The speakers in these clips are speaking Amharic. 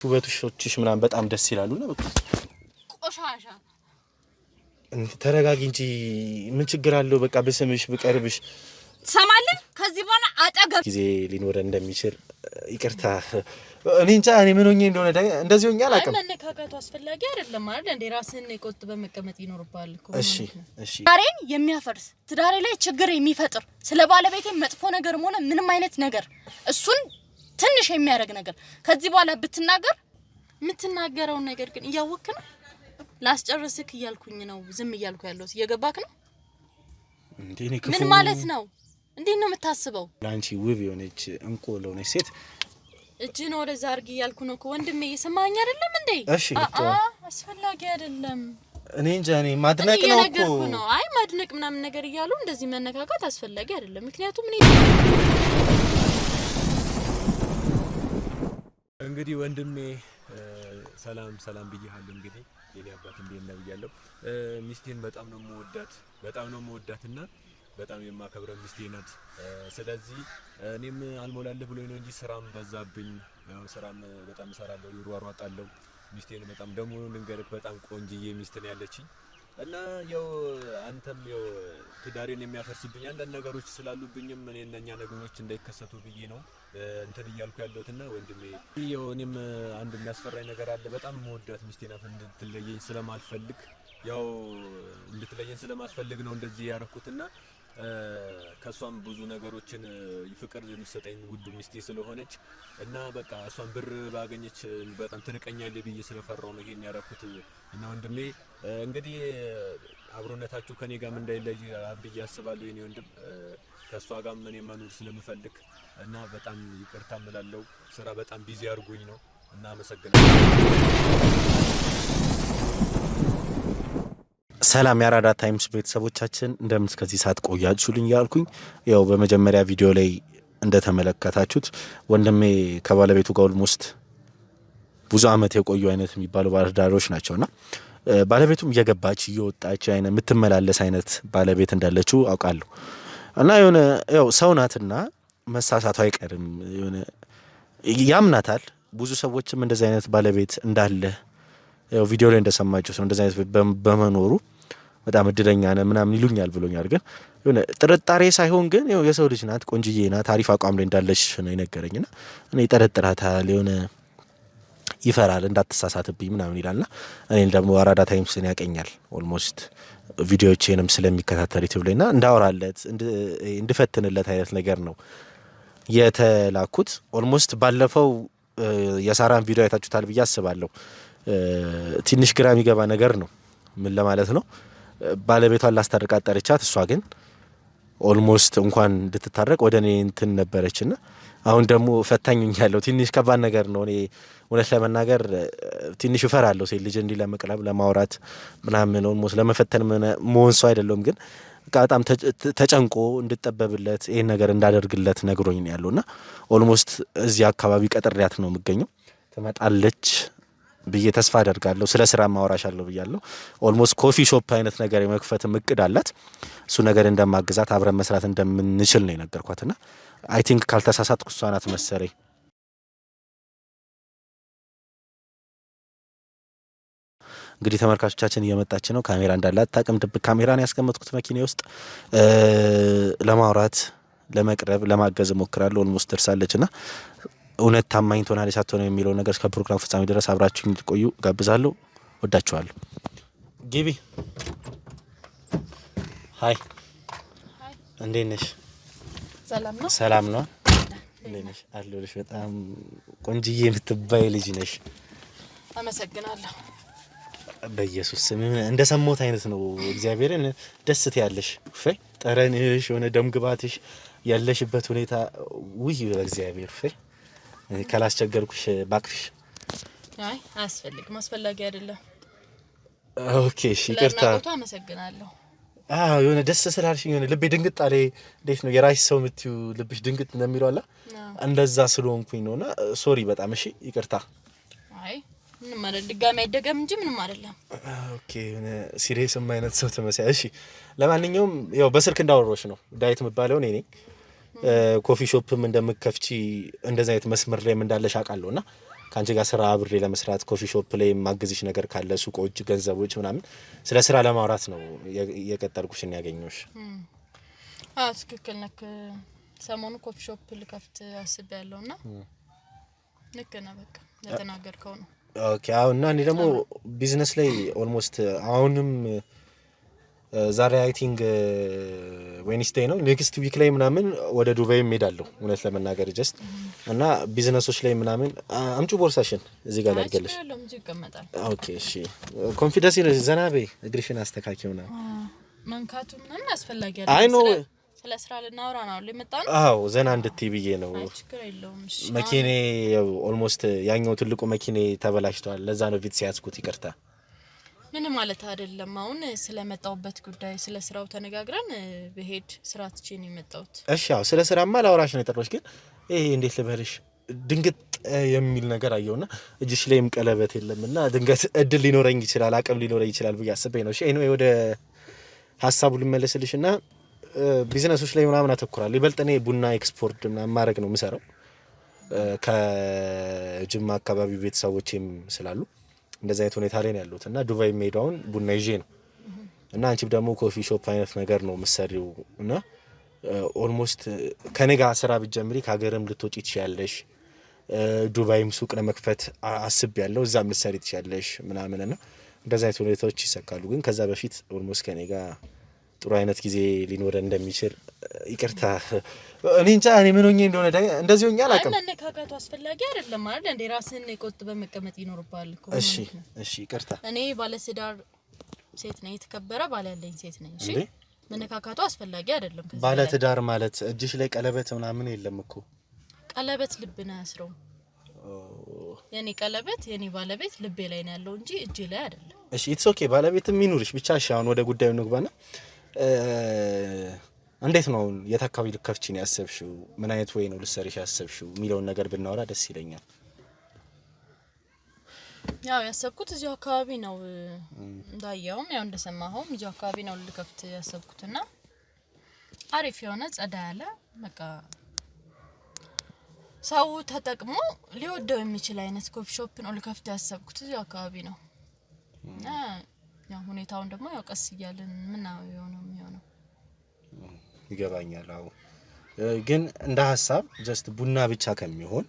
ውበቶችሽ ምናምን በጣም ደስ ይላሉና በቃ ቆሻሻ ተረጋጊ እንጂ ምን ችግር አለው? በቃ በስምሽ ብቀርብሽ ሰማለህ? ከዚህ በኋላ አጠገብ ጊዜ ሊኖረን እንደሚችል ይቅርታ። እኔ እንጃ እኔ ምን ሆኜ እንደሆነ እንደዚህ ሆኜ አላውቅም። መነካካቱ አስፈላጊ አይደለም ማለት እንደ ራስህን ቆጥበህ መቀመጥ ይኖርብሃል እኮ። እሺ ትዳሬን የሚያፈርስ ትዳሬ ላይ ችግር የሚፈጥር ስለ ባለቤቴ መጥፎ ነገርም ሆነ ምንም አይነት ነገር እሱን ትንሽ የሚያደርግ ነገር ከዚህ በኋላ ብትናገር የምትናገረው ነገር ግን እያወክ ነው። ላስጨርስክ እያልኩኝ ነው ዝም እያልኩ ያለሁት እየገባክ ነው። ምን ማለት ነው? እንዴት ነው የምታስበው? ላንቺ ውብ የሆነች እንቁ ለሆነች ሴት እጅን ወደዛ አርግ እያልኩ ነው እኮ ወንድሜ፣ እየሰማኸኝ አይደለም እንዴ? እሺ አስፈላጊ አይደለም። እኔ እንጃ እኔ ማድነቅ ነው እኮ ነው። አይ ማድነቅ ምናምን ነገር እያሉ እንደዚህ መነካካት አስፈላጊ አይደለም። ምክንያቱም እኔ እንግዲህ ወንድሜ ሰላም ብያለሁ። እንግዲህ የኔ አባት እንዴት ነው ብያለሁ። ሚስቴን በጣም ነው የምወዳትና በጣም የማከብረው ሚስቴ ናት። ስለዚህ እኔም አልሞላልህ ብሎኝ ነው እንጂ ስራም በዛብኝ። ያው ስራም በጣም እሰራለሁ፣ ይሯሯጣለሁ። ሚስቴን በጣም ደግሞ ልንገርህ በጣም ቆንጅዬ ሚስት ነው ያለችኝ እና ያው አንተም ያው ትዳሬን የሚያፈርስብኝ አንዳንድ ነገሮች ስላሉብኝም እኔ እነኛ ነገሮች እንዳይከሰቱ ብዬ ነው እንትን እያልኩ ያለሁትና ወንድሜ ያው እኔም አንድ የሚያስፈራኝ ነገር አለ። በጣም የምወዳት ሚስቴ ናት። እንድትለየኝ ስለማልፈልግ ነው እንደዚህ ያረኩትና ከሷም ብዙ ነገሮችን ፍቅር የምትሰጠኝ ውድ ሚስቴ ስለሆነች እና በቃ እሷን ብር ባገኘች በጣም ትንቀኛለች ብዬ ስለፈራው ነው ይሄን ያረኩት። እና ወንድሜ እንግዲህ አብሮነታችሁ ከኔ ጋር እንዳይለይ ብዬ አስባለሁ። የኔ ወንድም ከሷ ጋር እኔ መኖር ስለምፈልግ እና በጣም ይቅርታ እላለሁ። ስራ በጣም ቢዚ አድርጎኝ ነው እና አመሰግናለሁ። ሰላም የአራዳ ታይምስ ቤተሰቦቻችን እንደምን እስከዚህ ሰዓት ቆያችሁልኝ ያልኩኝ። ያው በመጀመሪያ ቪዲዮ ላይ እንደተመለከታችሁት ወንድሜ ከባለቤቱ ጋር ኦልሞስት ብዙ አመት የቆዩ አይነት የሚባሉ ባለዳሮች ናቸውና ባለቤቱም እየገባች እየወጣች አይነት የምትመላለስ አይነት ባለቤት እንዳለችው አውቃለሁ። እና የሆነ ያው ሰው ናትና መሳሳቱ አይቀርም፣ የሆነ ያምናታል። ብዙ ሰዎችም እንደዚህ አይነት ባለቤት እንዳለ ያው ቪዲዮ ላይ እንደሰማችሁት ነው። እንደዚህ አይነት በመኖሩ በጣም እድለኛ ነህ ምናምን ይሉኛል ብሎኛል። ግን የሆነ ጥርጣሬ ሳይሆን ግን ያው የሰው ልጅ ናት፣ ቆንጅዬ ናት፣ አሪፍ አቋም ላይ እንዳለች ነው የነገረኝና እኔ ጠረጥራታል። የሆነ ይፈራል እንዳትሳሳትብኝ ምናምን ይላልና እኔን ደግሞ አራዳ ታይምስን ያቀኛል ኦልሞስት ቪዲዮዎቼንም ስለሚከታተል ዩቲዩብ ላይና እንዳወራለት እንድፈትንለት አይነት ነገር ነው የተላኩት። ኦልሞስት ባለፈው የሳራን ቪዲዮ አይታችሁታል ብዬ አስባለሁ። ትንሽ ግራ የሚገባ ነገር ነው። ምን ለማለት ነው? ባለቤቷን ላስታርቃት ጠርቻት፣ እሷ ግን ኦልሞስት እንኳን እንድትታረቅ ወደ እኔ እንትን ነበረችና አሁን ደግሞ ፈታኝኛለሁ። ትንሽ ከባድ ነገር ነው። እኔ እውነት ለመናገር ትንሽ እፈራለሁ። ሴት ልጅ እንዲህ ለመቅረብ ለማውራት ምናምን ኦልሞስት ለመፈተን መሆን ሰው አይደለሁም። ግን በጣም ተጨንቆ እንድጠበብለት ይሄን ነገር እንዳደርግለት ነግሮኝ ነው ያለውና ኦልሞስት እዚህ አካባቢ ቀጥሬያት ነው የምገኘው። ትመጣለች ብዬ ተስፋ አደርጋለሁ። ስለ ስራ ማወራሻለሁ ብያለሁ። ኦልሞስት ኮፊ ሾፕ አይነት ነገር የመክፈት እቅድ አላት። እሱ ነገር እንደማግዛት አብረን መስራት እንደምንችል ነው የነገርኳትና አይ ቲንክ ካልተሳሳትኩ እሷ ናት መሰለኝ። እንግዲህ ተመልካቾቻችን እየመጣች ነው። ካሜራ እንዳላት ታቅም ድብቅ ካሜራ ነው ያስቀመጥኩት መኪና ውስጥ። ለማውራት ለመቅረብ ለማገዝ እሞክራለሁ። ኦልሞስት ደርሳለችና እውነት ታማኝ ትሆናለች አትሆንም የሚለው ነገር እስከ ፕሮግራም ፍጻሜ ድረስ አብራችሁኝ እንድትቆዩ ጋብዛለሁ። ወዳችኋለሁ። ጊቢ ሃይ፣ እንዴት ነሽ? ሰላም ነው። እንዴት ነሽ? አለሁልሽ። በጣም ቆንጅዬ የምትባይ ልጅ ነሽ። አመሰግናለሁ። በኢየሱስ ስም እንደሰማሁት አይነት ነው። እግዚአብሔርን ደስ ትያለሽ። ፈይ ጠረንሽ፣ የሆነ ደምግባትሽ፣ ያለሽበት ሁኔታ ውይ በእግዚአብሔር ፈይ ካላስቸገርኩሽ ባክፍሽ። አይ አያስፈልግም፣ አስፈላጊ አይደለም። ኦኬ እሺ፣ ይቅርታ። አመሰግናለሁ። የሆነ ደስ ስላልሽኝ የሆነ ልቤ ድንግጥ አለ። እንዴት ነው የራስሽ ሰው የምትዩ ልብሽ ድንግጥ እንደሚለው አለ እንደዛ ስለሆንኩኝ ነውና ሶሪ በጣም እሺ፣ ይቅርታ። አይ ምንም ማለት ድጋሚ አይደገም እንጂ ምንም አይደለም። ኦኬ ሲሪየስ አይነት ሰው ተመሳሳይ። እሺ ለማንኛውም ያው በስልክ እንዳወራሽ ነው ዳዊት መባለው ነኝ። ኮፊ ሾፕም እንደምከፍቺ እንደዛ አይነት መስመር ላይም እንዳለሽ አውቃለሁና ካንቺ ጋር ስራ አብሬ ለመስራት ኮፊ ሾፕ ላይ ማገዝሽ ነገር ካለ ሱቆች፣ ገንዘቦች ምናምን ስለ ስራ ለማውራት ነው የቀጠርኩሽ እና ያገኘሁሽ። ትክክል ነክ። ሰሞኑ ኮፊ ሾፕ ልከፍት አስቤያለሁና ልክ ነህ። በቃ ለተናገርከው ነው። ኦኬ። እና እኔ ደግሞ ቢዝነስ ላይ ኦልሞስት አሁንም ዛሬ አይ ቲንክ ዌድነስዴይ ነው ኔክስት ዊክ ላይ ምናምን ወደ ዱባይ እሄዳለሁ እውነት ለመናገር ጀስት እና ቢዝነሶች ላይ ምናምን አምጪ ቦርሳሽን እዚህ ጋር ላድርግልሽ። ኦኬ እሺ። ኮንፊደንስ ዘናቤ እግርሽን አስተካክዪው ነው መንካቱ ምናምን አስፈላጊ አይደለም። አይ ኖ ስለ ስራ ልናወራ ነው ለመጣ ነው። አዎ ዘና እንድትይ ብዬ ነው። ችግር የለውም። እሺ መኪኔ ኦልሞስት ያኛው ትልቁ መኪኔ ተበላሽቷል። ለዛ ነው ቪት ሲያስኩት ይቅርታ። ምን ማለት አይደለም። አሁን ስለመጣውበት ጉዳይ ስለ ስራው ተነጋግረን በሄድ ስራ ትቼ ነው የመጣሁት። እሺ አዎ ስለ ስራማ ላወራሽ ነው የጠራሁሽ። ግን ይሄ እንዴት ልበልሽ ድንገት የሚል ነገር አየውና እጅሽ ላይም ቀለበት የለምና ድንገት እድል ሊኖረኝ ይችላል አቅም ሊኖረኝ ይችላል ብዬ አስቤ ነው። እሺ ኤኒዌይ ወደ ሀሳቡ ልመለስልሽና ቢዝነሶች ላይ ምናምን አተኩራለሁ። ይበልጥ እኔ ቡና ኤክስፖርት ምናምን ማድረግ ነው የምሰራው ከጅማ አካባቢ ቤተሰቦቼም ስላሉ እንደዛ አይነት ሁኔታ ላይ ነው ያሉት እና ዱባይ ሜዳውን ቡና ይዤ ነው እና አንቺ ደግሞ ኮፊ ሾፕ አይነት ነገር ነው የምትሰሪው እና ኦልሞስት ከኔ ጋር ስራ ብትጀምሪ ከሀገርም ልትወጪ ትችያለሽ። ዱባይም ሱቅ ለመክፈት አስቤያለሁ እዛም ልትሰሪ ትችያለሽ ምናምን እና እንደዛ አይነት ሁኔታዎች ይሰካሉ። ግን ከዛ በፊት ኦልሞስት ከኔ ጋር ጥሩ አይነት ጊዜ ሊኖረን እንደሚችል ይቅርታ። እኔ እንጃ እኔ ምን ሆኜ እንደሆነ እንደዚህ ሆኜ አላውቅም። መነካካቱ አስፈላጊ አይደለም ማለት እንደ ራስን ቆጥበህ መቀመጥ ይኖርባል እኮ። እሺ እሺ ይቅርታ። እኔ ባለስዳር ሴት ነኝ፣ የተከበረ ባል ያለኝ ሴት ነኝ። እሺ መነካካቱ አስፈላጊ አይደለም። ባለትዳር ማለት እጅሽ ላይ ቀለበት ምናምን የለም እኮ። ቀለበት ልብ ነው ያስረው። የኔ ቀለበት የኔ ባለቤት ልቤ ላይ ነው ያለው እንጂ እጄ ላይ አይደለም። እሺ ኢትስ ኦኬ። ባለቤትም ይኑርሽ ብቻ። እሺ አሁን ወደ ጉዳዩ እንግባና እንዴት ነው የት አካባቢ ልከፍቺ ነው ያሰብሽው? ምን አይነት ወይ ነው ልትሰሪሽ ያሰብሽው የሚለውን ነገር ብናወራ ደስ ይለኛል። ያው ያሰብኩት እዚሁ አካባቢ ነው እንዳየውም ያው እንደሰማኸው እዚሁ አካባቢ ነው ልከፍት ያሰብኩትና አሪፍ የሆነ ጸዳ ያለ በቃ ሰው ተጠቅሞ ሊወደው የሚችል አይነት ኮፊ ሾፕ ነው ልከፍት ያሰብኩት እዚሁ አካባቢ ነው። እና ያው ሁኔታውን ደግሞ ያው ቀስ እያልን ምናው የሚሆነው ይገባኛል። አዎ ግን እንደ ሐሳብ ጀስት ቡና ብቻ ከሚሆን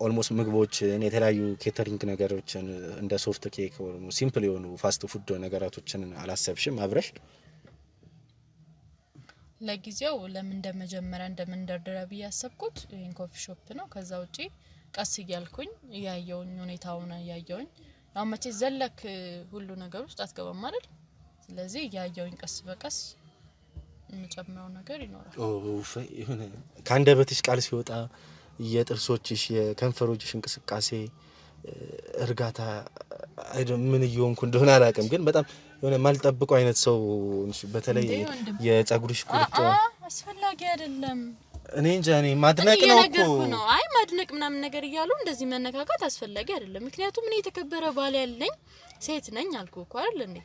ኦልሞስት ምግቦችን የተለያዩ ኬተሪንግ ነገሮችን እንደ ሶፍት ኬክ ወይ ሲምፕል የሆኑ ፋስት ፉድ ነገራቶችን አላሰብሽም አብረሽ? ለጊዜው ለምን እንደመጀመሪያ እንደምንደርደራ ብያሰብኩት ይሄን ኮፊ ሾፕ ነው። ከዛ ውጪ ቀስ እያልኩኝ ያያየውኝ ሁኔታውን ያያየውኝ አመቼ ዘለክ ሁሉ ነገር ውስጥ አትገባም አይደል? ስለዚህ ያያየውኝ ቀስ በቀስ እንጨምረው ነገር ይኖራል። ይሁን ካንደበትሽ ቃል ሲወጣ የጥርሶችሽ የከንፈሮችሽ እንቅስቃሴ እርጋታ ምን እየሆንኩ እንደሆነ አላውቅም። ግን በጣም የሆነ ማልጠብቀው አይነት ሰው በተለይ የጸጉርሽ ቁርጥ አስፈላጊ አይደለም። እኔ እንጃ እኔ ማድነቅ ነው እኮ ነው። አይ ማድነቅ ምናምን ነገር ይያሉ እንደዚህ መነካካት አስፈላጊ አይደለም። ምክንያቱም እኔ የተከበረ ባል ያለኝ ሴት ነኝ አልኩ እኮ አይደል እንዴ?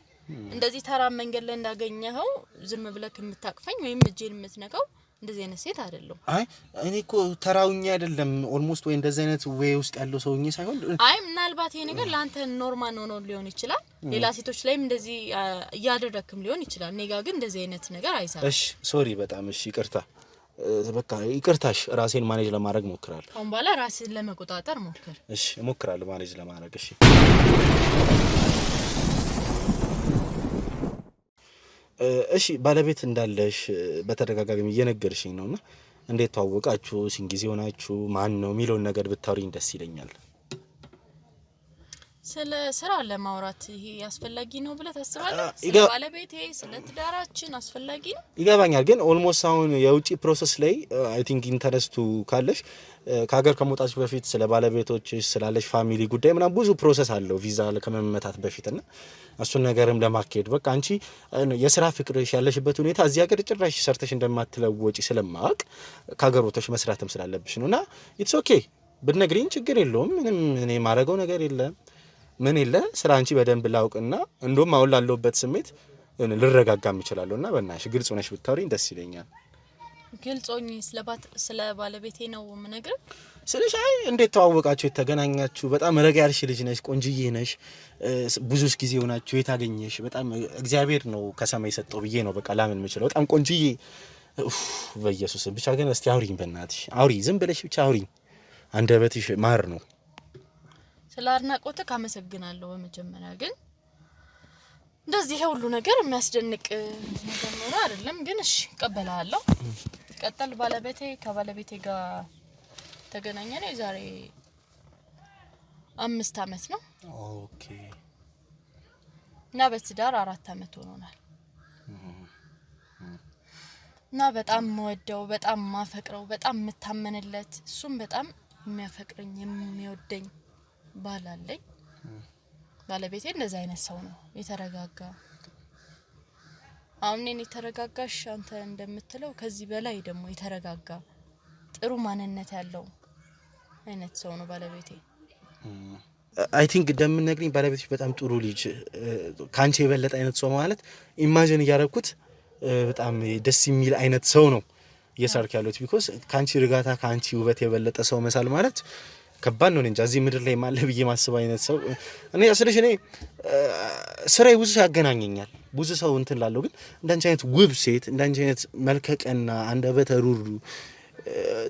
እንደዚህ ተራ መንገድ ላይ እንዳገኘኸው ዝም ብለህ የምታቅፈኝ ወይም እጄን የምትነካው እንደዚህ አይነት ሴት አይደለም። አይ እኔ እኮ ተራውኛ አይደለም ኦልሞስት ወይ እንደዚህ አይነት ወይ ውስጥ ያለው ሰውኝ ሳይሆን አይ ምናልባት ይሄ ነገር ላንተ ኖርማል ነው ሊሆን ይችላል። ሌላ ሴቶች ላይም እንደዚህ ያደረክም ሊሆን ይችላል። እኔ ጋር ግን እንደዚህ አይነት ነገር አይሰራም። እሺ ሶሪ በጣም እሺ ይቅርታ። በቃ ይቅርታሽ ራሴን ማኔጅ ለማድረግ ሞክራለሁ። አሁን ባላ ራስን ለመቆጣጠር ሞክር። እሺ እሞክራለሁ ማኔጅ ለማድረግ። እሺ እሺ ባለቤት እንዳለሽ በተደጋጋሚ እየነገርሽኝ ነውና እንዴት ተዋወቃችሁ? ስንት ጊዜ ሆናችሁ? ማን ነው የሚለውን ነገር ብታወሪኝ ደስ ይለኛል። ስለ ስራ ለማውራት ይሄ አስፈላጊ ነው ብለህ ታስባለህ? ስለ ባለቤቴ ስለ ትዳራችን አስፈላጊ ነው ይገባኛል። ግን ኦልሞስት አሁን የውጪ ፕሮሰስ ላይ አይ ቲንክ ኢንተረስቱ ካለሽ ከሀገር ከመውጣትሽ በፊት ስለ ባለቤቶችሽ ስላለሽ ፋሚሊ ጉዳይ ምናምን ብዙ ፕሮሰስ አለው ቪዛ ከመመታት በፊትና እሱን ነገርም ለማካሄድ በቃ አንቺ የስራ ፍቅርሽ ያለሽበት ሁኔታ እዚህ ሀገር ጭራሽ ሰርተሽ እንደማትለወጪ ስለማውቅ ከሀገር ወጥተሽ መስራትም ስላለብሽ ነውና ኢትስ ኦኬ ብትነግሪኝ ችግር የለውም። ምንም እኔ ማረገው ነገር የለም ምን ይለ ስለ አንቺ በደንብ ላውቅና እንደውም አሁን ላለውበት ስሜት ልረጋጋም ይችላልውና በእናትሽ ግልጽ ሆነሽ ብታወሪኝ ደስ ይለኛል። ግልጽ ሆኜ ስለ ባለቤቴ ነው የምነግርህ። ስለሽ አይ እንዴት ተዋወቃችሁ የተገናኛችሁ? በጣም ረጋ ያልሽ ልጅ ነሽ፣ ቆንጅዬ ነሽ፣ ብዙስ ጊዜ ሆናችሁ የታገኘሽ? በጣም እግዚአብሔር ነው ከሰማይ ሰጠው ብዬ ነው በቃ ላምን የምችለው። በጣም ቆንጅዬ በኢየሱስ ብቻ ግን እስቲ አውሪኝ፣ በእናትሽ አውሪ፣ ዝም ብለሽ ብቻ አውሪኝ። አንደበትሽ ማር ነው። ስለ አድናቆትህ አመሰግናለሁ። በመጀመሪያ ግን እንደዚህ ሁሉ ነገር የሚያስደንቅ ነገር ነው አይደለም፣ ግን እሺ እቀበላለሁ። ቀጠል ከባለቤቴ ጋር ተገናኘን የዛሬ 5 አመት ነው። ኦኬ። እና በትዳር 4 አመት ሆኖናል። እና በጣም ወደው በጣም ማፈቅረው በጣም መታመንለት እሱም በጣም የሚያፈቅረኝ የሚወደኝ ባል አለኝ። ባለቤቴ እንደዛ አይነት ሰው ነው፣ የተረጋጋ። አሁን እኔ ተረጋጋሽ አንተ እንደምትለው ከዚህ በላይ ደግሞ የተረጋጋ ጥሩ ማንነት ያለው አይነት ሰው ነው ባለቤቴ። አይ ቲንክ እንደምነግሪኝ ባለቤትሽ በጣም ጥሩ ልጅ፣ ካንቺ የበለጠ አይነት ሰው ማለት ኢማጂን እያደረኩት በጣም ደስ የሚል አይነት ሰው ነው እየሳልክ ያሉት። ቢኮዝ ካንቺ ርጋታ ካንቺ ውበት የበለጠ ሰው መሳል ማለት ከባድ ነው። እንጃ እዚህ ምድር ላይ ማለ ብዬ ማስብ አይነት ሰው እኔ አስልሽ እኔ ስራዬ ብዙ ሰው ያገናኘኛል፣ ብዙ ሰው እንትን ላለው፣ ግን እንዳንቺ አይነት ውብ ሴት፣ እንዳንቺ አይነት መልከቀና አንደበተ ሩሩ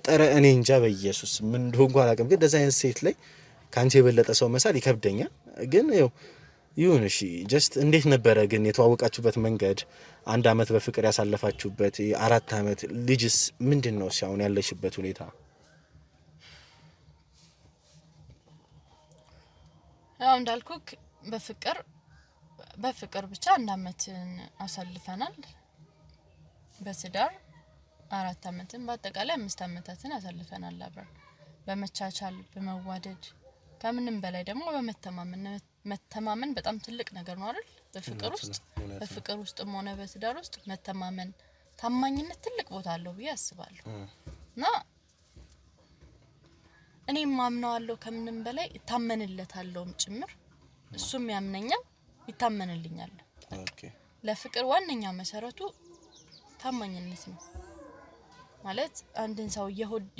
ጠረ እኔ እንጃ በኢየሱስ ምን እንደሆንኩ አላውቅም። ግን እንደዛ አይነት ሴት ላይ ካንቺ የበለጠ ሰው መሳል ይከብደኛል። ግን ይሁን እሺ። ጀስት እንዴት ነበረ ግን የተዋወቃችሁበት መንገድ? 1 አመት በፍቅር ያሳለፋችሁበት 4 አመት ልጅስ ምንድነው? አሁን ያለሽበት ሁኔታ? ያው እንዳልኩክ በፍቅር ብቻ 1 አመት አሳልፈናል። በትዳር 4 አመትን በአጠቃላይ 5 አመታትን አሳልፈናል አብረን በመቻቻል በመዋደድ ከምንም በላይ ደግሞ መተማመን በጣም ትልቅ ነገር ነው አይደል? በፍቅር ውስጥም ሆነ በትዳር ውስጥ መተማመን፣ ታማኝነት ትልቅ ቦታ አለው ብዬ አስባለሁ። እና እኔም ማምነዋለሁ ከምንም በላይ እታመንለታለሁም ጭምር፣ እሱም ያምነኛል ይታመንልኛል። ለፍቅር ዋነኛ መሰረቱ ታማኝነት ነው ማለት አንድን ሰው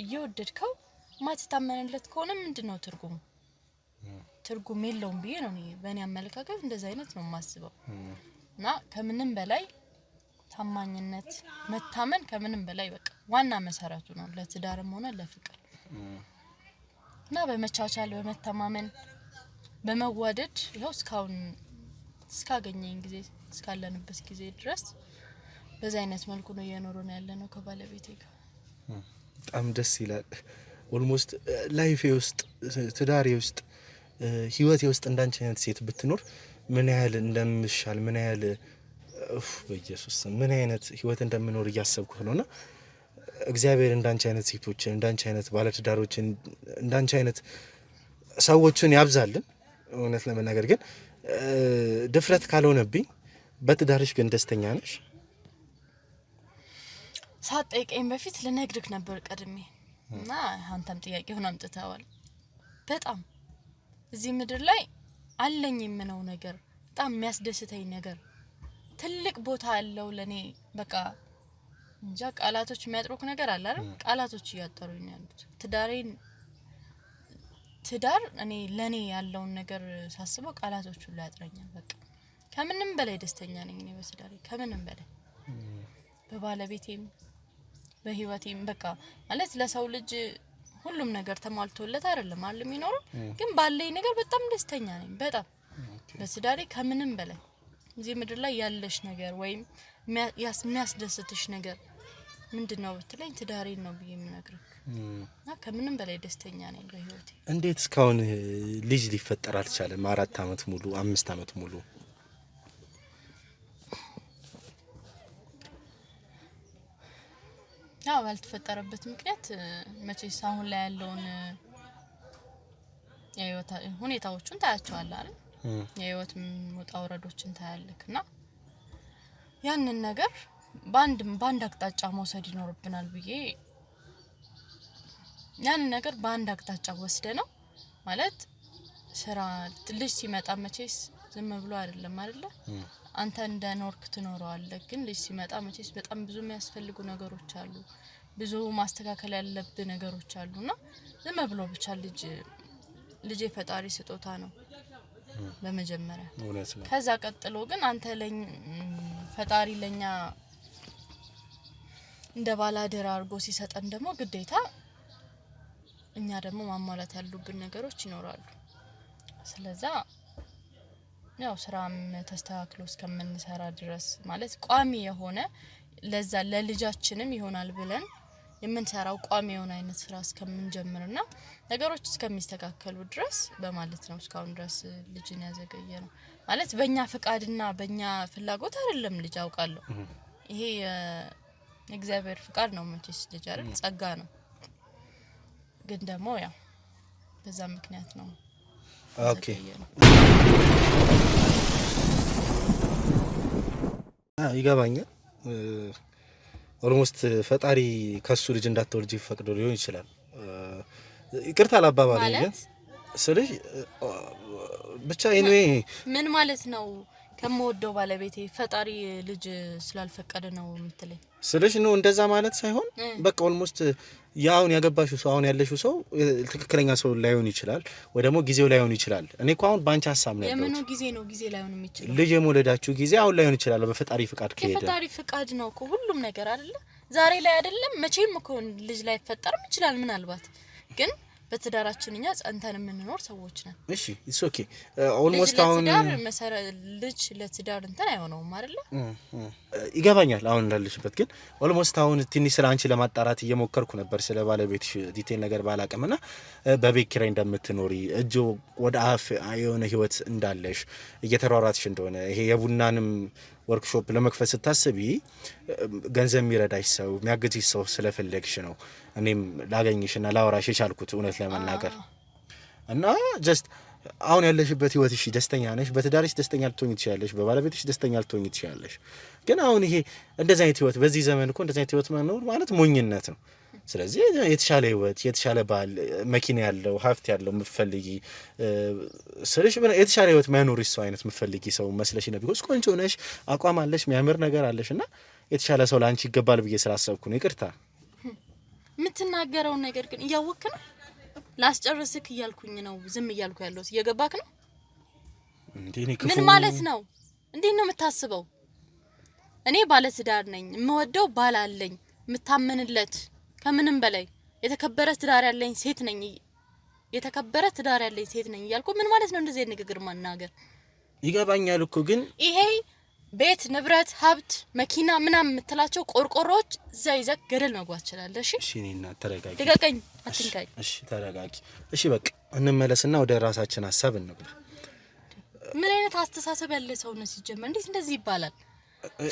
እየወደድከው ማትታመንለት ከሆነ ምንድነው ትርጉሙ? ትርጉም የለውም ብዬ ነው በእኔ አመለካከት እንደዛ አይነት ነው የማስበው። እና ከምንም በላይ ታማኝነት መታመን ከምንም በላይ በቃ ዋና መሰረቱ ነው ለትዳርም ሆነ ለፍቅር። እና በመቻቻል በመተማመን በመዋደድ ይኸው እስካገኘኝ ጊዜ እስካለንበት ጊዜ ድረስ በዛ አይነት መልኩ ነው እየኖርን ያለነው ከባለቤቴ ጋር። በጣም ደስ ይላል። ኦልሞስት ላይፌ ውስጥ ትዳሬ ውስጥ ህይወቴ ውስጥ እንዳንቺ አይነት ሴት ብትኖር ምን ያህል እንደምሻል ምን ያህል በኢየሱስ ምን አይነት ህይወት እንደምኖር እያሰብኩት ነውና እግዚአብሔር እንዳንቺ አይነት ሴቶችን እንዳንቺ አይነት ባለትዳሮችን እንዳንቺ አይነት ሰዎችን ያብዛልን። እውነት ለመናገር ግን ድፍረት ካልሆነብኝ በትዳርሽ ግን ደስተኛ ነሽ? ሳትጠይቀኝ በፊት ልነግርህ ነበር ቀድሜ እና አንተም ጥያቄውን አምጥተዋል። በጣም እዚህ ምድር ላይ አለኝ የምነው ነገር በጣም የሚያስደስተኝ ነገር ትልቅ ቦታ አለው ለኔ። በቃ እንጃ ቃላቶች የሚያጥሩክ ነገር አለ አይደል? ቃላቶች እያጠሩኝ ያሉት ትዳር እኔ ለኔ ያለውን ነገር ሳስበው ቃላቶች ሁሉ ያጥረኛል። በቃ ከምንም በላይ ደስተኛ ነኝ እኔ በትዳሬ ከምንም በላይ በባለቤቴም በህይወቴም። በቃ ማለት ለሰው ልጅ ሁሉም ነገር ተሟልቶለት አይደለም አይደል የሚኖረው፣ ግን ባለኝ ነገር በጣም ደስተኛ ነኝ በጣም በትዳሬ ከምንም በላይ። እዚህ ምድር ላይ ያለሽ ነገር ወይም የሚያስደስትሽ ነገር ምንድነው ብትለኝ ትዳሬን ነው ብዬ የምነግርህ። እና ከምንም በላይ ደስተኛ ነኝ በህይወቴ። እንዴት እስካሁን ልጅ ሊፈጠር አልቻለም? 4 አመት ሙሉ 5 አመት ሙሉ ያው ያልተፈጠረበት ምክንያት መቼስ አሁን ላይ ያለውን የህይወት ሁኔታዎችን ታያቸዋለህ አይደል? የህይወት ውጣ ውረዶችን ታያለክና ያንን ነገር በአንድ አቅጣጫ መውሰድ ይኖርብናል ብዬ ያንን ነገር በአንድ አቅጣጫ ወስደ ነው ማለት ስራ ልጅ ሲመጣ መቼስ ዝም ብሎ አይደለም አይደለ? አንተ እንደ ኖርክ ትኖረዋለህ፣ ግን ልጅ ሲመጣ መቼስ በጣም ብዙ የሚያስፈልጉ ነገሮች አሉ፣ ብዙ ማስተካከል ያለብህ ነገሮች አሉና ዝም ብሎ ብቻ ልጅ የፈጣሪ ስጦታ ነው በመጀመሪያ ከዛ ቀጥሎ ግን አንተ ፈጣሪ ለኛ እንደ ባላደራ አርጎ ሲሰጠን ደግሞ ግዴታ እኛ ደግሞ ማሟላት ያሉብን ነገሮች ይኖራሉ ስለዚህ ያው ስራም ተስተካክሎ እስከምንሰራ ድረስ ማለት ቋሚ የሆነ ለዛ ለልጃችንም ይሆናል ብለን የምንሰራው ቋሚ የሆነ አይነት ስራ እስከምንጀምርና ነገሮች እስከሚስተካከሉ ድረስ በማለት ነው እስካሁን ድረስ ልጅን ያዘገየ ነው ማለት በእኛ ፍቃድና በእኛ ፍላጎት አይደለም ልጅ አውቃለሁ ይሄ እግዚአብሔር ፍቃድ ነው መቼስ ልጅ አይደል ጸጋ ነው ግን ደግሞ ያው በዛ ምክንያት ነው ኦኬ ይገባኛል ኦልሞስት ፈጣሪ ከሱ ልጅ እንዳትወልጂ ፈቅዶ ሊሆን ይችላል ይቅርታ አላባባል ግን ስለዚህ ብቻ ኤኒዌይ ምን ማለት ነው ከመወደው ባለቤቴ ፈጣሪ ልጅ ስላልፈቀደ ነው የምትለኝ ስለዚህ ነው እንደዛ ማለት ሳይሆን በቃ ኦልሞስት ያውን ያገባሽው ሰው አሁን ያለሽው ሰው ትክክለኛ ሰው ላይሆን ይችላል ወይ ደግሞ ጊዜው ላይሆን ይችላል እኔ እኮ አሁን ባንቺ ሐሳብ ነው የምን ጊዜ ላይሆን የሚችለው ልጅ የሞለዳችሁ ጊዜ አሁን ላይሆን ይችላል በፈጣሪ ፍቃድ ከሄደ የፈጣሪ ፍቃድ ነው እኮ ሁሉም ነገር አይደለ ዛሬ ላይ አይደለም መቼም እኮ ልጅ ላይ ፈጠርም ይችላል ምናልባት ግን በትዳራችን እኛ ጸንተን የምንኖር ሰዎች ነን እሺ ኢትስ ኦኬ ኦልሞስት አሁን ልጅ ለትዳር እንትን አይሆነውም አይደለ ይገባኛል አሁን እንዳልሽበት ግን ኦልሞስት አሁን ትንሽ ስለ አንቺ ለማጣራት እየሞከርኩ ነበር ስለ ባለቤትሽ ዲቴል ነገር ባላቀምና በቤት ኪራይ እንደምትኖሪ እጆ ወደ አፍ የሆነ ህይወት እንዳለሽ እየተሯሯጥሽ እንደሆነ ይሄ የቡናንም ወርክሾፕ ለመክፈት ስታስቢ ገንዘብ የሚረዳሽ ሰው የሚያግዝሽ ሰው ስለፈለግሽ ነው እኔም ላገኝሽና ላወራሽ የቻልኩት እውነት ለመናገር እና ጀስት አሁን ያለሽበት ህይወትሽ ደስተኛ ነሽ በትዳርሽ ደስተኛ ልትሆኚ ትችያለሽ በባለቤትሽ ደስተኛ ልትሆኚ ትችያለሽ ግን አሁን ይሄ እንደዚህ አይነት ህይወት በዚህ ዘመን እኮ እንደዚህ አይነት ህይወት መኖር ማለት ሞኝነት ነው ስለዚህ የተሻለ ህይወት የተሻለ ባል መኪና ያለው ሀብት ያለው ምፈልጊ ስለሽ የተሻለ ህይወት ማይኖርሽ ሰው አይነት ምፈልጊ ሰው መስለሽ ነው ቢኮዝ ቆንጆ ነሽ አቋም አለሽ የሚያምር ነገር አለሽና የተሻለ ሰው ላንቺ ይገባል ብዬ ስላሰብኩ ነው ይቅርታ የምትናገረው ነገር ግን እያወክ ነው ላስጨርስክ እያልኩኝ ነው ዝም እያልኩ ያለው እየገባክ ነው ምን ማለት ነው እንዴት ነው የምታስበው እኔ ባለ ትዳር ነኝ የምወደው ባል አለኝ የምታመንለት ከምንም በላይ የተከበረ ትዳር ያለኝ ሴት ነኝ እያልኩ ምን ማለት ነው እንደዚህ ንግግር ማናገር ይገባኛል እኮ ግን ይሄ ቤት ንብረት ሀብት መኪና ምናምን የምትላቸው ቆርቆሮች ዘይዘክ ገደል መግባት ይችላል እሺ እኔና ተረጋጊ ደጋቀኝ አትንካይ እሺ ተረጋጊ እሺ በቃ እንመለስና ወደ ራሳችን ሐሳብ እንግባ ምን አይነት አስተሳሰብ ያለ ሰው ነው ሲጀመር እንዴት እንደዚህ ይባላል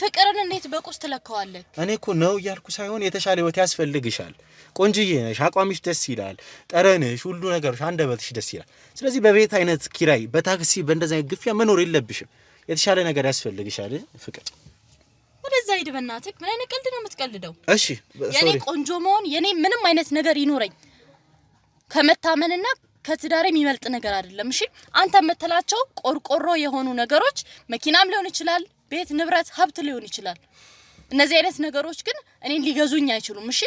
ፍቅርን እንዴት በቁስ ትለካዋለህ እኔ እኮ ነው ያልኩ ሳይሆን የተሻለ ህይወት ያስፈልግሻል ቆንጂዬ ነሽ አቋምሽ ደስ ይላል ጠረንሽ ሁሉ ነገርሽ አንደበትሽ ደስ ይላል ስለዚህ በቤት አይነት ኪራይ በታክሲ በእንደዛ አይነት ግፊያ መኖር የለብሽም የተሻለ ነገር ያስፈልግሻል ፍቅር ወደዛ ሂድ በእናትህ ምን አይነት ቀልድ ነው የምትቀልደው እሺ የኔ ቆንጆ መሆን የኔ ምንም አይነት ነገር ይኖረኝ ከመታመንና ከትዳሬ የሚመልጥ ነገር አይደለም እሺ አንተ የምትላቸው ቆርቆሮ የሆኑ ነገሮች መኪናም ሊሆን ይችላል ቤት ንብረት ሀብት ሊሆን ይችላል እነዚህ አይነት ነገሮች ግን እኔን ሊገዙኝ አይችሉም እሺ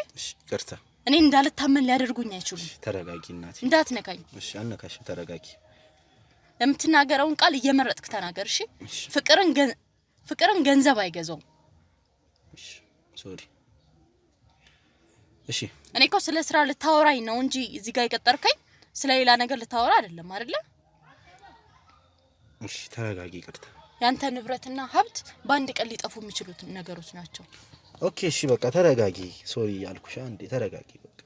ይቅርታ እኔ እንዳልታመን ሊያደርጉኝ አይችሉም ተረጋጊ እናቴ እንዳትነካኝ እሺ አነካሽ ተረጋጊ የምትናገረውን ቃል እየመረጥክ ተናገር እሺ ፍቅርን ገንዘብ አይገዛው እሺ ሶሪ እሺ እኔ እኮ ስለ ስራ ልታወራኝ ነው እንጂ እዚህ ጋር ይቀጠርከኝ ስለ ሌላ ነገር ልታወራ አይደለም አይደለ እሺ ተረጋጊ ይቅርታ ያንተ ንብረትና ሀብት ባንድ ቀን ሊጠፉ የሚችሉት ነገሮች ናቸው ኦኬ እሺ በቃ ተረጋጊ ሶሪ ያልኩሽ አንዴ ተረጋጊ በቃ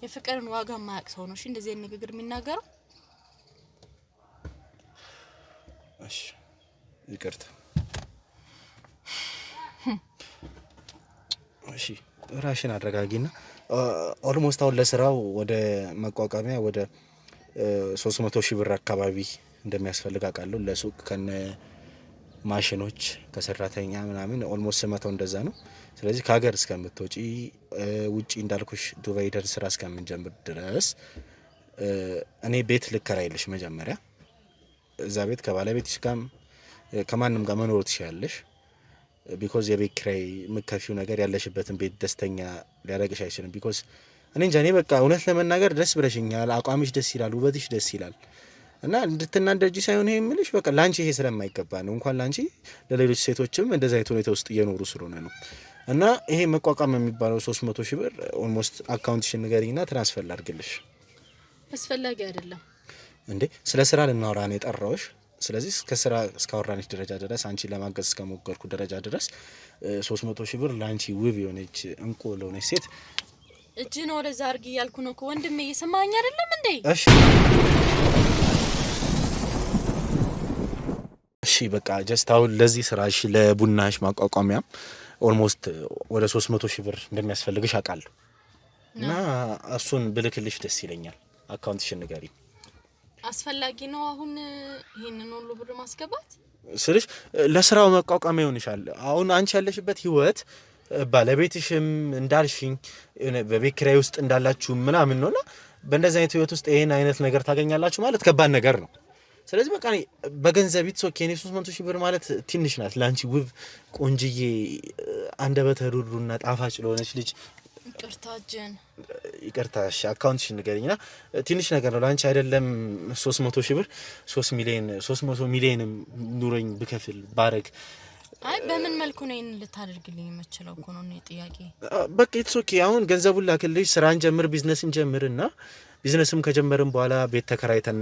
የፍቅርን ዋጋ ማያቅ ሰው ነው እሺ እንደዚህ አይነት ንግግር የሚናገረው እሺ ይቅርታ እሺ ራሽን አረጋጊና ኦልሞስት አሁን ለስራው ወደ መቋቋሚያ ወደ 300,000 ብር አካባቢ እንደሚያስፈልግ አውቃለሁ ለሱቅ ከነ ማሽኖች ከሰራተኛ ምናምን ኦልሞስት ስመተው እንደዛ ነው ስለዚህ ከሀገር እስከምትወጪ ውጪ እንዳልኩሽ ዱባይ ደርስ ስራ እስከምንጀምር ድረስ እኔ ቤት ልከራይልሽ መጀመሪያ እዛ ቤት ከባለቤትሽ ጋር ከማንንም ጋር መኖር ትችያለሽ ቢኮዝ የቤት ኪራይ መከፊው ነገር ያለሽበትን ቤት ደስተኛ ሊያደርግሽ አይችልም ቢኮዝ እኔ እንጃ እኔ በቃ እውነት ለመናገር ደስ ብለሽኛል። አቋምሽ ደስ ይላል፣ ውበትሽ ደስ ይላል። እና እንድትናደጂ ሳይሆን ይሄ የምልሽ በቃ ላንቺ ይሄ ስለማይገባ ነው። እንኳን ላንቺ ለሌሎች ሴቶችም እንደዛ አይነት ሁኔታ ውስጥ እየኖሩ ስለሆነ ነው። እና ይሄ መቋቋም የሚባለው 300 ሺህ ብር ኦልሞስት አካውንትሽን ንገሪኝና ትራንስፈር ላድርግልሽ። አስፈላጊ አይደለም እንዴ ስለ ስራ ልናወራ ነው የጠራሁሽ። ስለዚህ ከስራ እስካወራንሽ ደረጃ ድረስ አንቺ ለማገዝ እስከሞከርኩ ደረጃ ድረስ 300 ሺህ ብር ላንቺ ውብ የሆነች እንቁ ለሆነች ሴት እጅን ወደዛ አርጊ ያልኩ ነው እኮ ወንድሜ፣ እየሰማኸኝ አይደለም እንዴ? እሺ በቃ ጀስት አሁን ለዚህ ስራሽ ለቡናሽ ማቋቋሚያም ኦልሞስት ወደ 300 ሺህ ብር እንደሚያስፈልግሽ አውቃለሁ። እና እሱን ብልክልሽ ደስ ይለኛል። አካውንትሽን ንገሪኝ። አስፈላጊ ነው አሁን ይሄንን ሁሉ ብር ማስገባት ስልሽ ለስራው መቋቋሚያ ይሆንሻል። አሁን አንቺ ያለሽበት ህይወት ባለቤትሽም እንዳልሽኝ በቤት ኪራይ ውስጥ እንዳላችሁ ምናምን ነውና በእንደዚህ አይነት ህይወት ውስጥ ይሄን አይነት ነገር ታገኛላችሁ ማለት ከባድ ነገር ነው። ስለዚህ በቃ በገንዘብ ይትሶኬ እኔ 300 ሺህ ብር ማለት ትንሽ ናት ላንቺ ውብ ቆንጅዬ አንደበተ ሩሩና ጣፋጭ ለሆነች ልጅ። ይቅርታሽ አካውንትሽን ንገሪኝና ትንሽ ነገር ነው ላንቺ አይደለም 300 ሺህ ብር 300 ሚሊዮን ኑሮኝ ብከፍል ባረግ። አይ በምን መልኩ ነው ይሄን ልታደርግልኝ የምችለው እኮ ነው ጥያቄ። በቃ ይትሶኬ አሁን ገንዘቡን ላክልሽ፣ ስራን ጀምር፣ ቢዝነስን ጀምርና ቢዝነስም ከጀመርን በኋላ ቤት ተከራይተን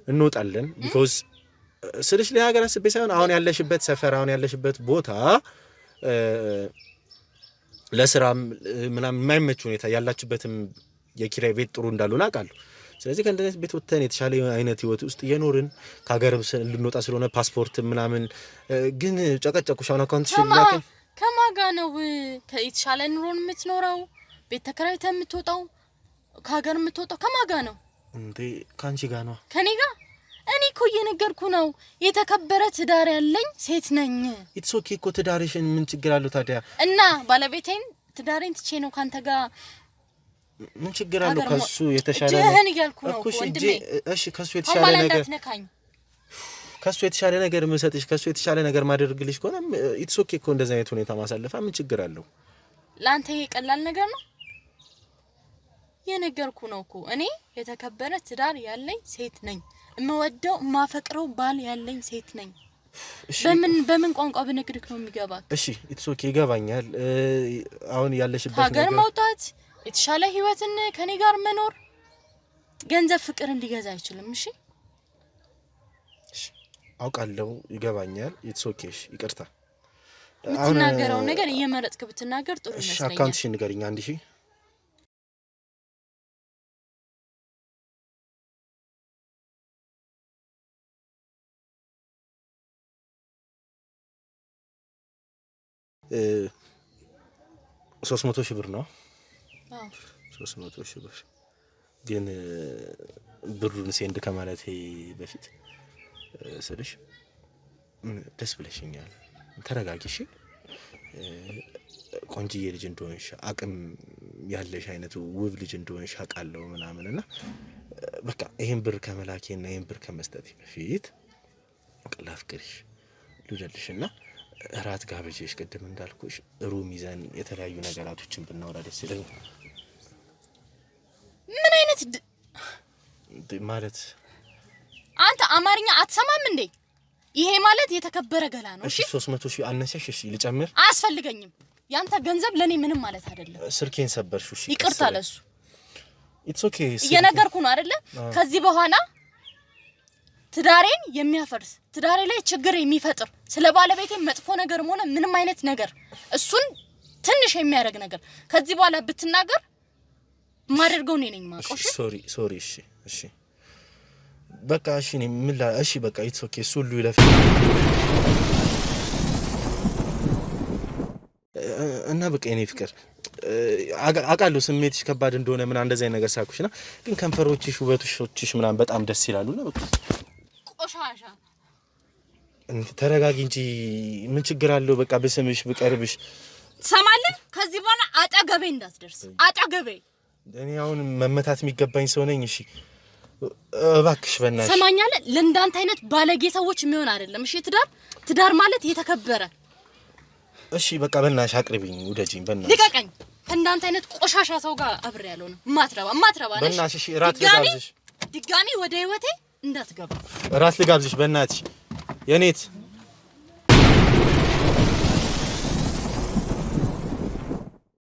እንወጣለን። ቢኮዝ ስልሽ ለሀገር አስቤ ሳይሆን አሁን ያለሽበት ሰፈር አሁን ያለሽበት ቦታ ለስራም ምናምን የማይመች ሁኔታ ያላችሁበትም የኪራይ ቤት ጥሩ እንዳልሆነ አውቃለሁ። ስለዚህ ከእንደዚህ ቤት ወጥተን የተሻለ አይነት ህይወት ውስጥ እየኖርን ከሀገርም ልንወጣ ስለሆነ ፓስፖርት ምናምን ግን ጨቀጨቁሽ። አሁን አካውንት ሽላከ ከማጋ ነው የተሻለ ኑሮን የምትኖረው ቤት ተከራይተህ የምትወጣው ከሀገር የምትወጣው ከማጋ ነው እንዴ? ካንቺ ጋር ነው። ከኔ ጋር? እኔ እኮ እየነገርኩ ነው የተከበረ ትዳር ያለኝ ሴት ነኝ። ኢትስ ኦኬ እኮ ትዳርሽን ምን ችግር አለው ታዲያ? እና ባለቤቴን ትዳሬን ትቼ ነው ካንተ ጋር ምን ችግር አለው? ከሱ የተሻለ ጀህን ይያልኩ ነው ወንድሜ። እሺ ከሱ የተሻለ ነገር ከሱ የተሻለ ነገር መሰጥሽ ከሱ የተሻለ ነገር ማድረግልሽ ከሆነ ኢትስ ኦኬ እኮ እንደዛ አይነት ሁኔታ ማሳለፋ ምን ችግር አለው? ላንተ ይሄ ቀላል ነገር ነው? የነገርኩ ነው እኮ እኔ የተከበረ ትዳር ያለኝ ሴት ነኝ። እመወደው ማፈቅረው ባል ያለኝ ሴት ነኝ። በምን ቋንቋ በነግርክ ነው የሚገባው? እሺ ኢትስ ኦኬ ይገባኛል። አሁን ያለሽበት ነገር ሀገር መውጣት የተሻለ ህይወትን ከኔ ጋር መኖር ገንዘብ ፍቅር እንዲገዛ አይችልም። እሺ አውቃለሁ፣ ይገባኛል። ኢትስ ኦኬ እሺ ይቅርታ። የምትናገረው ነገር እየመረጥክ ብትናገር ጥሩ ይመስለኛል። እሺ አካውንትሽን ንገሪኝ። 1000 300 ሺህ ብር ነው። 300 ሺህ ብር ግን ብሩን ሴንድ ከማለቴ በፊት ስልሽ ደስ ብለሽኛል። ተረጋጊሽ። ቆንጅዬ ልጅ እንደሆንሽ አቅም ያለሽ አይነት ውብ ልጅ እንደሆንሽ አውቃለሁ ምናምንና በቃ ይሄን ብር ከመላኬና ይሄን ብር ከመስጠት በፊት ላፍቅርሽ ልውደድሽና እራት ጋብዤሽ ቅድም እንዳልኩሽ ሩም ይዘን የተለያዩ ነገራቶችን ብናወራ ደስ ይለኛል። ምን አይነት ማለት አንተ አማርኛ አትሰማም እንዴ? ይሄ ማለት የተከበረ ገላ ነው። እሺ 300 ሺህ አነሰሽ? እሺ ልጨምር? አያስፈልገኝም። ያንተ ገንዘብ ለኔ ምንም ማለት አይደለም። ስልኬን ሰበርሽ? እሺ ይቅርታ ለሱ። ኢትስ ኦኬ እየነገርኩ ነው አይደለ? ከዚህ በኋላ ትዳሬን የሚያፈርስ ትዳሬ ላይ ችግር የሚፈጥር ስለ ባለቤቴ መጥፎ ነገር ሆነ ምንም አይነት ነገር እሱን ትንሽ የሚያደርግ ነገር ከዚህ በኋላ ብትናገር ማደርገው ነኝ ማቆሽ። ሶሪ እሺ በቃ እሺ ነኝ ምን እሺ በቃ ኢትስ ኦኬ እሱ ሁሉ ይለፍ እና በቃ የኔ ፍቅር አውቃለሁ ስሜትሽ ከባድ እንደሆነ ምን እንደዚህ አይነት ነገር ሳኩሽና ግን ከንፈሮችሽ ውበቶችሽ ምናምን በጣም ደስ ይላሉና በቃ ቆሻሻ ተረጋጊ እንጂ ምን ችግር አለው? በቃ በስምሽ ብቀርብሽ ሰማልን። ከዚህ በኋላ አጠገቤ እንዳትደርስ አጠገቤ። እኔ አሁን መመታት የሚገባኝ ሰው ነኝ። እሺ እባክሽ በእናትሽ ሰማኛለህ። ለእንዳንተ አይነት ባለጌ ሰዎች የሚሆን አይደለም። እሺ ትዳር ማለት የተከበረ። እሺ በቃ በእናትሽ አቅርቢኝ፣ ውደጂኝ በእናትሽ። ልቀቀኝ። ከእንዳንተ አይነት ቆሻሻ ሰው ጋር አብሬ ያለው ነው። ማትረባ ነሽ። በእናትሽ እራት ልጋብዝሽ። ድጋሚ ወደ ህይወቴ እንዳትገባ። እራት ልጋብዝሽ በእናትሽ የኔት